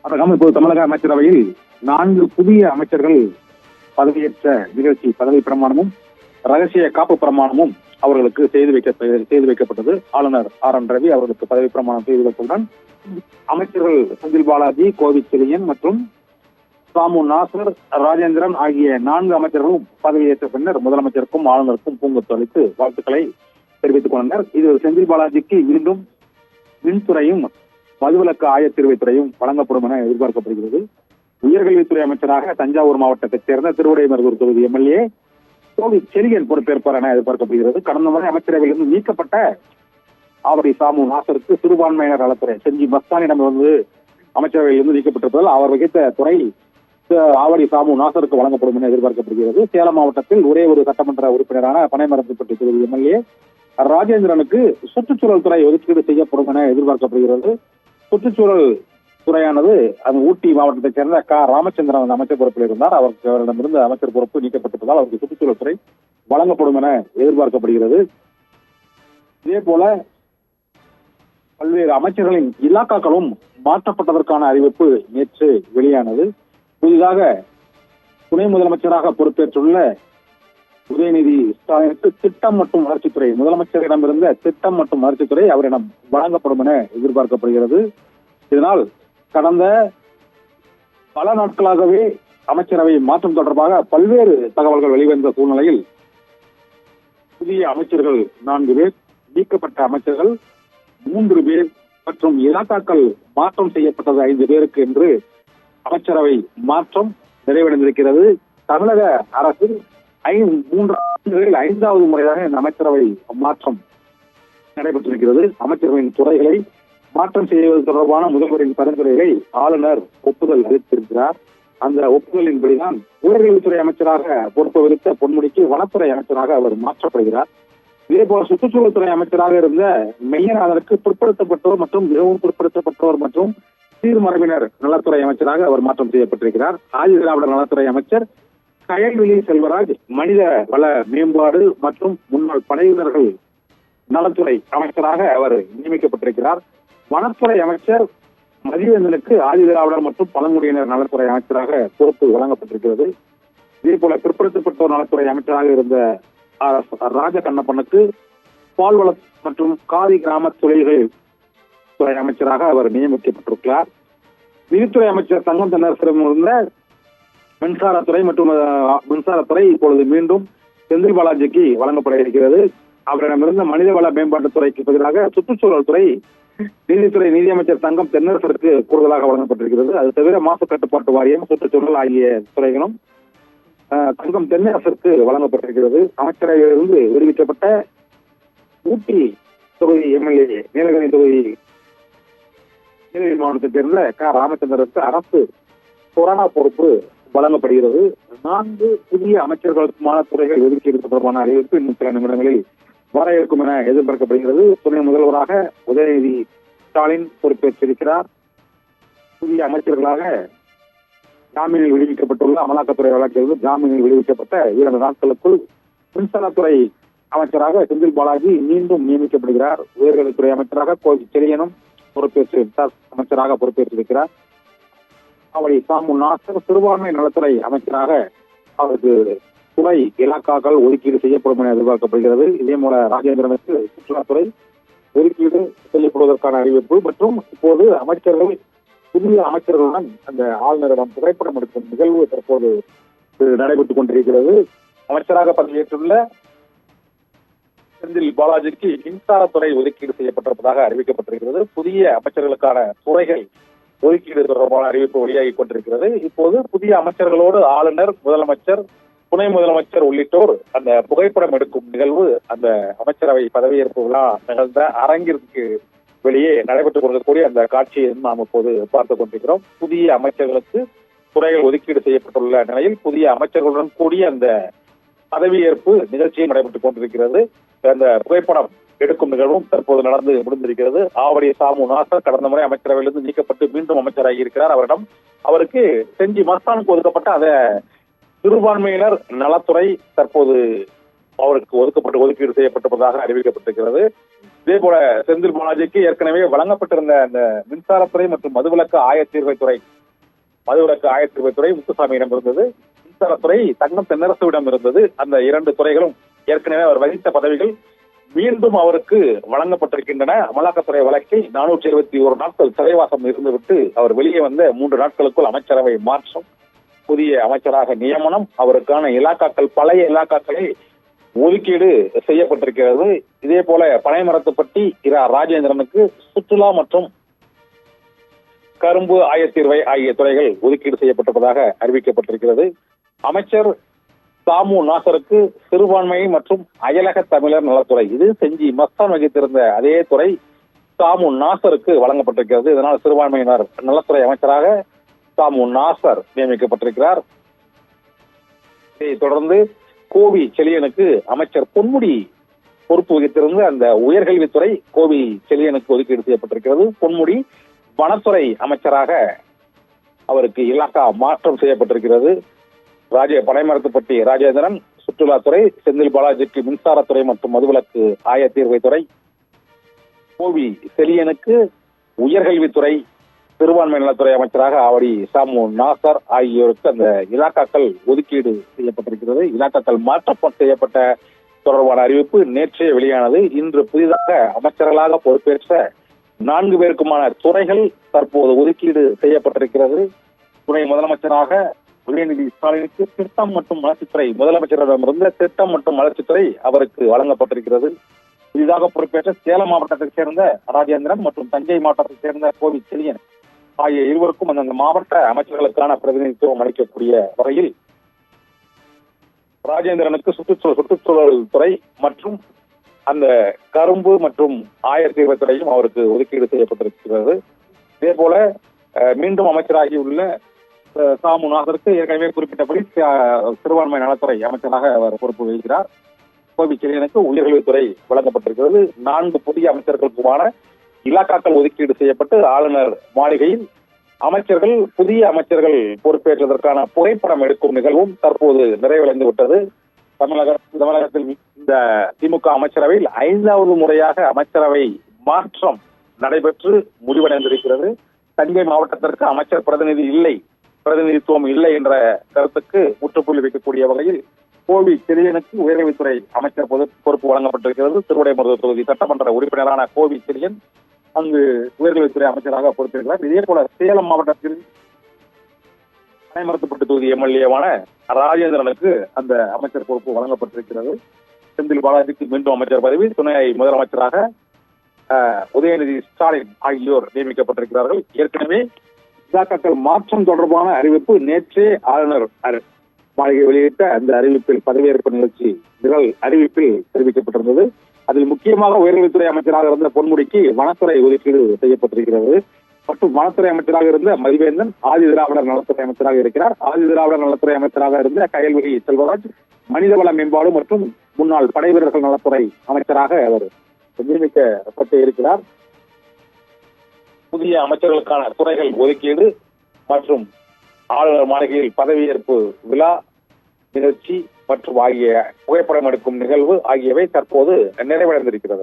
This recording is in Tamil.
அதற்காக இப்போது தமிழக அமைச்சரவையில் 4 புதிய அமைச்சர்கள் பதவியேற்ற நிகழ்ச்சி, பதவி பிரமாணமும் ரகசிய காப்பு பிரமாணமும் அவர்களுக்கு செய்து வைக்கப்பட்டது. ஆளுநர் RN ரவி அவர்களுக்கு பதவி பிரமாணம் செய்து வைத்தவுடன் அமைச்சர்கள் செந்தில் பாலாஜி, கோவிச்செழியன் மற்றும் சாமு நாசர், ராஜேந்திரன் ஆகிய 4 அமைச்சர்களும் பதவியேற்ற பின்னர் முதலமைச்சருக்கும் ஆளுநருக்கும் பூங்கொத்து அளித்து வாழ்த்துக்களை தெரிவித்துக் கொண்டனர். இது செந்தில் பாலாஜிக்கு மீண்டும் மின்துறையும் மதுவிலக்கு ஆயத்தீர்வைத்துறையும் வழங்கப்படும் என எதிர்பார்க்கப்படுகிறது. உயர்கல்வித்துறை அமைச்சராக தஞ்சாவூர் மாவட்டத்தைச் சேர்ந்த திருவிடைமருதூர் தொகுதி MLA கோவிச்செழியன் பொறுப்பேற்பார் என எதிர்பார்க்கப்படுகிறது. கடந்த முறை அமைச்சரவையிலிருந்து நீக்கப்பட்ட ஆவடி சாமு நாசருக்கு சிறுபான்மையினர் நலத்துறை செஞ்சி மஸ்தானிடம் வந்து அமைச்சரவையிலிருந்து நீக்கப்பட்டிருப்பதால் அவர் வகித்த துறை ஆவடி சாமு நாசருக்கு வழங்கப்படும் என எதிர்பார்க்கப்படுகிறது. சேலம் மாவட்டத்தில் ஒரே ஒரு சட்டமன்ற உறுப்பினரான பனைமரத்துப்பட்டி தொகுதி MLA ராஜேந்திரனுக்கு சுற்றுச்சூழல் துறை ஒதுக்கீடு செய்யப்படும் என எதிர்பார்க்கப்படுகிறது. சுற்றுச்சூழல் துறையானது அந்த ஊட்டி மாவட்டத்தைச் சேர்ந்த ராமச்சந்திரன் அமைச்சர் பொறுப்பில் இருந்தார். அவரிடமிருந்து அமைச்சர் பொறுப்பு நீக்கப்பட்டிருப்பதால் அவருக்கு சுற்றுச்சூழல் துறை வழங்கப்படும் என எதிர்பார்க்கப்படுகிறது. இதே போல பல்வேறு அமைச்சர்களின் இலாக்காக்களும் மாற்றப்பட்டதற்கான அறிவிப்பு நேற்று வெளியானது. புதிதாக துணை முதலமைச்சராக பொறுப்பேற்றுள்ள உதயநிதி ஸ்டாலினுக்கு திட்டம் மற்றும் வளர்ச்சித்துறை, முதலமைச்சரிடமிருந்த திட்டம் மற்றும் வளர்ச்சித்துறை அவரிடம் வழங்கப்படும் என எதிர்பார்க்கப்படுகிறது. இதனால் கடந்த பல நாட்களாகவே அமைச்சரவை மாற்றம் தொடர்பாக பல்வேறு தகவல்கள் வெளிவந்த சூழ்நிலையில் புதிய அமைச்சர்கள் 4 பேர், நீக்கப்பட்ட அமைச்சர்கள் 3 பேர் மற்றும் இலாக்காக்கள் மாற்றம் செய்யப்பட்டது 5 பேருக்கு என்று அமைச்சரவை மாற்றம் நிறைவடைந்திருக்கிறது. தமிழக அரசில் 3 ஆண்டுகளில் 5வது முறையாக இந்த அமைச்சரவை மாற்றம் நடைபெற்றிருக்கிறது. அமைச்சர்களின் துறைகளை மாற்றம் செய்வது தொடர்பான முதல்வரின் பரிந்துரைகளை ஆளுநர் ஒப்புதல் அளித்திருக்கிறார். அந்த ஒப்புதலின்படிதான் உயர்கல்வித்துறை அமைச்சராக பொறுப்பு வகித்த பொன்முடிக்கு வனத்துறை அமைச்சராக அவர் மாற்றப்படுகிறார். இதேபோல சுற்றுச்சூழல் துறை அமைச்சராக இருந்த மெய்யநாதனுக்கு பிற்படுத்தப்பட்டோர் மற்றும் மிகவும் பிற்படுத்தப்பட்டோர் மற்றும் சீர்மரபினர் நலத்துறை அமைச்சராக அவர் மாற்றம் செய்யப்பட்டிருக்கிறார். ஆதிதிராவிடர் நலத்துறை அமைச்சர் கயல்விழி செல்வராஜ் மனித வள மேம்பாடு மற்றும் முன்னாள் படையினர்கள் நலத்துறை அமைச்சராக அவர் நியமிக்கப்பட்டிருக்கிறார். வனத்துறை அமைச்சர் மதிவேந்தனுக்கு ஆதிதிராவிடர் மற்றும் பழங்குடியினர் நலத்துறை அமைச்சராக பொறுப்பு வழங்கப்பட்டிருக்கிறது. இதே போல பிற்படுத்தப்பட்டோர் நலத்துறை அமைச்சராக இருந்த ராஜகண்ணப்பனுக்கு பால்வள மற்றும் காதி கிராம தொழில்கள் துறை அமைச்சராக அவர் நியமிக்கப்பட்டிருக்கிறார். நிதித்துறை அமைச்சர் தங்கம் தென்னரசிடம் இருந்த மின்சாரத்துறை மற்றும் மின்சாரத்துறை இப்பொழுது மீண்டும் செந்தில் பாலாஜிக்கு வழங்கப்பட இருக்கிறது. அவரிடமிருந்த மனிதவள மேம்பாட்டுத்துறைக்கு பதிலாக சுற்றுச்சூழல் துறை நீதித்துறை நீதியமைச்சர் தங்கம் தென்னரசருக்கு கூடுதலாக வழங்கப்பட்டிருக்கிறது. அது தவிர மாசு கட்டுப்பாட்டு வாரியம், சுற்றுச்சூழல் ஆகிய துறைகளும் தங்கம் தென்னரசருக்கு வழங்கப்பட்டிருக்கிறது. அமைச்சரவையிலிருந்து விடுவிக்கப்பட்ட ஊட்டி தொகுதி MLA நீலகிரி தொகுதி நீலகிரி மாவட்டத்தைச் சேர்ந்த ராமச்சந்திரனுக்கு அரசு கொரோனா பொறுப்பு வழங்கப்படுகிறது. 4 புதிய அமைச்சர்களுக்குமான துறைகள் ஒதுக்கீடு தொடர்பான அறிவிப்பு இன்னும் சில நிமிடங்களில் வர இருக்கும் என எதிர்பார்க்கப்படுகிறது. துணை முதல்வராக உதயநிதி ஸ்டாலின் பொறுப்பேற்றிருக்கிறார். புதிய அமைச்சர்களாக ஜாமீனில் விடுவிக்கப்பட்டுள்ள அமலாக்கத்துறை வழக்கிலிருந்து ஜாமீனில் விடுவிக்கப்பட்ட 2 நாட்களுக்குள் மின்சாரத்துறை அமைச்சராக செந்தில் பாலாஜி மீண்டும் நியமிக்கப்படுகிறார். உயர்கல்வித்துறை அமைச்சராக கோவிச்செழியனும் அமைச்சராக பொறுப்பேற்றிருக்கிறார். அவரை சாமு நாசர் சிறுபான்மை நலத்துறை அமைச்சராக அவருக்கு துறை இலாக்காக்கள் ஒதுக்கீடு செய்யப்படும் என எதிர்பார்க்கப்படுகிறது. இதே போல ராஜேந்திரனுக்கு சுற்றுலாத்துறை ஒதுக்கீடு செய்யப்படுவதற்கான அறிவிப்பு மற்றும் இப்போது அமைச்சர்கள் புதிய அமைச்சர்களுடன் அந்த ஆளுநரிடம் புகைப்படம் எடுக்கும் நிகழ்வு தற்போது நடைபெற்றுக் கொண்டிருக்கிறது. அமைச்சராக பதவியேற்றுள்ள செந்தில் பாலாஜிக்கு மின்சாரத்துறை ஒதுக்கீடு செய்யப்பட்டிருப்பதாக அறிவிக்கப்பட்டிருக்கிறது. புதிய அமைச்சர்களுக்கான துறைகள் ஒதுக்கீடு தொடர்பான அறிவிப்பு வெளியாகி கொண்டிருக்கிறது. இப்போது புதிய அமைச்சர்களோடு ஆளுநர், முதலமைச்சர், துணை முதலமைச்சர் உள்ளிட்டோர் அந்த புகைப்படம் எடுக்கும் நிகழ்வு அந்த அமைச்சரவை பதவியேற்பு விழா நிகழ்ந்த அரங்கிற்கு வெளியே நடைபெற்றுக் கொண்டிருக்கக்கூடிய அந்த காட்சியை நாம் இப்போது பார்த்துக் கொண்டிருக்கிறோம். புதிய அமைச்சர்களுக்கு துறைகள் ஒதுக்கீடு செய்யப்பட்டுள்ள நிலையில் புதிய அமைச்சர்களுடன் கூடிய அந்த பதவியேற்பு நிகழ்ச்சியும் நடைபெற்றுக் கொண்டிருக்கிறது. அந்த புகைப்படம் எடுக்கும் நிகழ்வும் தற்போது நடந்து முடிந்திருக்கிறது. ஆவடி சாமு நாசர் கடந்த முறை அமைச்சரவையிலிருந்து நீக்கப்பட்டு மீண்டும் அமைச்சராகி இருக்கிறார். அவருக்கு செஞ்சி மஸ்தானுக்கு ஒதுக்கப்பட்ட அந்த சிறுபான்மையினர் நலத்துறை தற்போது அவருக்கு ஒதுக்கீடு செய்யப்பட்டிருப்பதாக அறிவிக்கப்பட்டிருக்கிறது. இதே போல செந்தில் பாலாஜிக்கு ஏற்கனவே வழங்கப்பட்டிருந்த அந்த மின்சாரத்துறை மற்றும் மதுவிலக்கு ஆயத்தீர்வைத்துறை முத்துசாமியிடம் இருந்தது. மின்சாரத்துறை தங்கம் தென்னரசுவிடம் இருந்தது. அந்த 2 துறைகளும் ஏற்கனவே அவர் வகித்த பதவிகள் மீண்டும் அவருக்கு வழங்கப்பட்டிருக்கின்றன. அமலாக்கத்துறை வழக்கில் 471 நாட்கள் சிறைவாசம் இருந்துவிட்டு அவர் வெளியே வந்த 3 நாட்களுக்குள் அமைச்சரவை மாற்றம், புதிய அமைச்சராக நியமனம், அவருக்கான இலாக்காக்கள், பழைய இலாக்காக்களை ஒதுக்கீடு செய்யப்பட்டிருக்கிறது. இதே போல பனைமரத்துப்பட்டி இரா ராஜேந்திரனுக்கு சுற்றுலா மற்றும் கரும்பு ஆயத்தீர்வை ஆகிய துறைகள் ஒதுக்கீடு செய்யப்பட்டிருப்பதாக அறிவிக்கப்பட்டிருக்கிறது. அமைச்சர் சாமு நாசருக்கு சிறுபான்மை மற்றும் அயலக தமிழர் நலத்துறை, இது செஞ்சி மஸ்தான் வகித்திருந்த அதே துறை சாமு நாசருக்கு வழங்கப்பட்டிருக்கிறது. இதனால் சிறுபான்மையினர் நலத்துறை அமைச்சராக சாமு நாசர் நியமிக்கப்பட்டிருக்கிறார். இதைத் தொடர்ந்து கோவி செழியனுக்கு அமைச்சர் பொன்முடி பொறுப்பு வகித்திருந்த அந்த உயர்கல்வித்துறை கோவி செழியனுக்கு ஒதுக்கீடு செய்யப்பட்டிருக்கிறது. பொன்முடி வனத்துறை அமைச்சராக அவருக்கு இலாக்கா மாற்றம் செய்யப்பட்டிருக்கிறது. பனைமரத்துப்பட்டி ராஜேந்திரன் சுற்றுலாத்துறை, செந்தில் பாலாஜிக்கு மின்சாரத்துறை மற்றும் மதுவிலக்கு ஆயத்தீர்வைத்துறை, கோவி செழியனுக்கு உயர்கல்வித்துறை, சிறுபான்மை நலத்துறை அமைச்சராக ஆவடி சாமு நாசர் ஆகியோருக்கு அந்த இலாக்காக்கள் ஒதுக்கீடு செய்யப்பட்டிருக்கிறது. இலாக்காக்கள் மாற்றம் செய்யப்பட்ட தொடர்பான அறிவிப்பு நேற்றே வெளியானது. இன்று புதிதாக அமைச்சர்களாக பொறுப்பேற்ற 4 பேருக்குமான துறைகள் தற்போது ஒதுக்கீடு செய்யப்பட்டிருக்கிறது. துணை முதலமைச்சராக உதயநிதி ஸ்டாலினுக்கு திட்டம் மற்றும் வளர்ச்சித்துறை, முதலமைச்சரிடமிருந்த திட்டம் மற்றும் வளர்ச்சித்துறை அவருக்கு வழங்கப்பட்டிருக்கிறது. புதிதாக பொறுப்பேற்ற சேலம் மாவட்டத்தைச் சேர்ந்த ராஜேந்திரன் மற்றும் தஞ்சை மாவட்டத்தைச் சேர்ந்த கோவி செழியன் ஆகிய இருவருக்கும் அந்தந்த மாவட்ட அமைச்சர்களுக்கான பிரதிநிதித்துவம் அளிக்கக்கூடிய வகையில் ராஜேந்திரனுக்கு சுற்றுச்சூழல் துறை மற்றும் அந்த கரும்பு மற்றும் ஆயத்தீர்வைத்துறையும் அவருக்கு ஒதுக்கீடு செய்யப்பட்டிருக்கிறது. இதே போல மீண்டும் அமைச்சராகியுள்ள சாமு நாசருக்கு ஏற்கனவே குறிப்பிட்டபடி சிறுபான்மை நலத்துறை அமைச்சராக அவர் பொறுப்பு வகிக்கிறார். கோவி செழியனுக்கு உயர்கல்வித்துறை வழங்கப்பட்டிருக்கிறது. 4 புதிய அமைச்சர்களுக்குமான இலாக்காக்கள் ஒதுக்கீடு செய்யப்பட்டு ஆளுநர் மாளிகையில் புதிய அமைச்சர்கள் பொறுப்பேற்றதற்கான புகைப்படம் எடுக்கும் நிகழ்வும் தற்போது நிறைவடைந்து விட்டது. தமிழகத்தில் இந்த திமுக அமைச்சரவையில் 5வது முறையாக அமைச்சரவை மாற்றம் நடைபெற்று முடிவடைந்திருக்கிறது. தஞ்சை மாவட்டத்திற்கு அமைச்சர் பிரதிநிதித்துவம் இல்லை என்ற கருத்துக்கு முற்றுப்புள்ளி வைக்கக்கூடிய வகையில் கோவி செழியனுக்கு உயர்கல்வித்துறை அமைச்சர் பொறுப்பு வழங்கப்பட்டிருக்கிறது. திருவிடைமருதூர் தொகுதி சட்டமன்ற உறுப்பினரான கோவி செழியன் அங்கு உயர்கல்வித்துறை அமைச்சராக பொறுப்பேற்கிறார். இதே போல சேலம் மாவட்டத்தில் பனைமரத்துப்பட்டு தொகுதி எம்எல்ஏவான ராஜேந்திரனுக்கு அந்த அமைச்சர் பொறுப்பு வழங்கப்பட்டிருக்கிறது. செந்தில் பாலாஜிக்கு மீண்டும் அமைச்சர் பதவி, துணை முதலமைச்சராக உதயநிதி ஸ்டாலின் ஆகியோர் நியமிக்கப்பட்டிருக்கிறார்கள். ஏற்கனவே இலாக்காக்கள் மாற்றம் தொடர்பான அறிவிப்பு நேற்றே ஆளுநர் மாளிகை வெளியிட்ட அந்த அறிவிப்பில், பதவியேற்பு நிகழ்ச்சி அறிவிப்பில் தெரிவிக்கப்பட்டிருந்தது. அதில் முக்கியமாக உயர்கல்வித்துறை அமைச்சராக இருந்த பொன்முடிக்கு வனத்துறை ஒதுக்கீடு செய்யப்பட்டிருக்கிறது. மற்றும் வனத்துறை அமைச்சராக இருந்த மதிவேந்தன் ஆதி திராவிடர் நலத்துறை அமைச்சராக இருக்கிறார். ஆதி திராவிடர் நலத்துறை அமைச்சராக இருந்த கயல்விழி செல்வராஜ் மனிதவள மேம்பாடு மற்றும் முன்னாள் படை வீரர்கள் நலத்துறை அமைச்சராக அவர் நியமிக்கப்பட்டு இருக்கிறார். புதிய அமைச்சர்களுக்கான துறைகள் ஒதுக்கீடு மற்றும் ஆளுநர் மாளிகையில் பதவியேற்பு விழா நிகழ்ச்சி மற்றும் ஆகிய புகைப்படம் எடுக்கும் நிகழ்வு ஆகியவை தற்போது நிறைவடைந்திருக்கிறது.